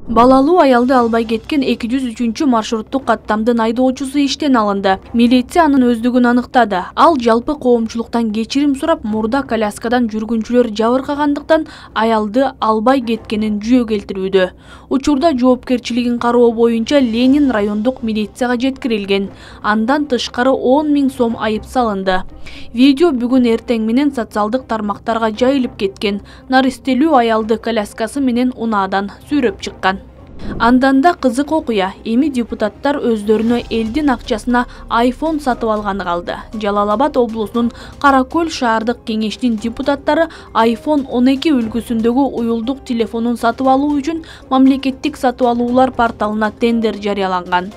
Балалуу аялды албай кеткен 203 маршруттук каттамдын айдоочусу иштен алынды. Милиция анын өздүгүн аныктады. Ал жалпы коомчулуктан кечирим сурап, мурда коляскадан жүргүнчүлөр жабыркагандыктан аялды албай кеткенин жүйө келтирүүдө. Учурда жоопкерчилигин кароо боюнча Ленин райондук милицияга жеткирилген. Андан тышкары 10 000 сом айып салынды. Видео бүгүн эртең менен социалдык тармактарга жайылып кеткен. Наристелүү аялды коляскасы менен унаадан сүйрөп чыккан. Анданда кызык окуя. Эми депутаттар өздөрүнө элдин акчасына iPhone сатып алганы калды. Жалал-Абад облусунун Каракөл шаардык кеңештин депутаттары iPhone 12 үлгүсүндөгү уюлдук телефонун сатып алуу үчүн мамлекеттик сатып алуулар порталына тендер жарыяланган.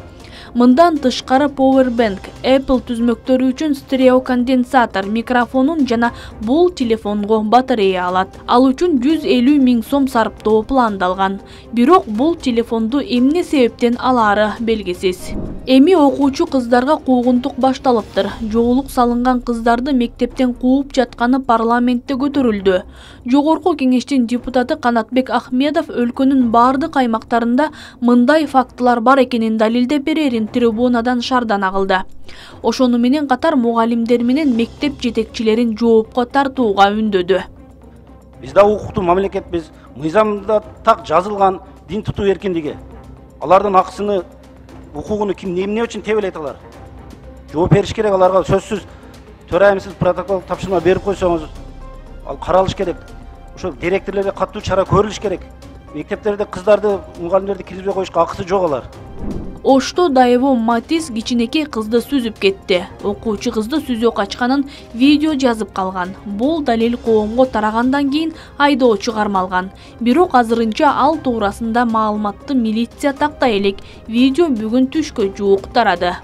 Мындан тышкары Powerbank, Apple түзмөктөрү үчүн стереоконденсатор, микрофонун жана бул телефонго батарея алат. Ал үчүн 150 000 сом сарптоо пландалган. Бирок бул телефонду эмне себептен алаары белгисиз. Эми окуучу кыздарга куугунтук башталыптыр. Жоолук салынган кыздарды мектептен кууп жатканы парламентте көтөрүлдү. Жогорку кеңештин депутаты Канатбек Ахмедов өлкөнүн бардык аймактарында мындай фактылар бар экенин далилдеп берерин трибунадан шардана кылды. Ошону менен катар мугалимдер менен мектеп жетекчилерин жоопко тартууга үндөдү. Биз да укуктуу мамлекетпиз, мыйзамда так жазылган дин тутуу эркиндиги. Алардын акысыны, укугуну ким эмне үчүн тебелейт алар? Жооп бериш керек аларга. Сөзсүз төрайым, сиз протокол тапшырма берип койсоңуз, ал каралыш керек. Ошо директорлорго катуу чара көрүлүш керек. Мектептерде кыздарды, мугалимдерди киргизбей коюшка акысы жок алар. Ошто Дайво Матис кичинекей кызды сүзүп кетти. Окуучу кызды сүзүү качканын видео жазып калган. Бул далил коомго тарагандан кийин айдоочу кармалган. Бирок азырынча ал туурасында маалыматты милиция тактай элек. Видео бүгүн түшкө жуук тарады.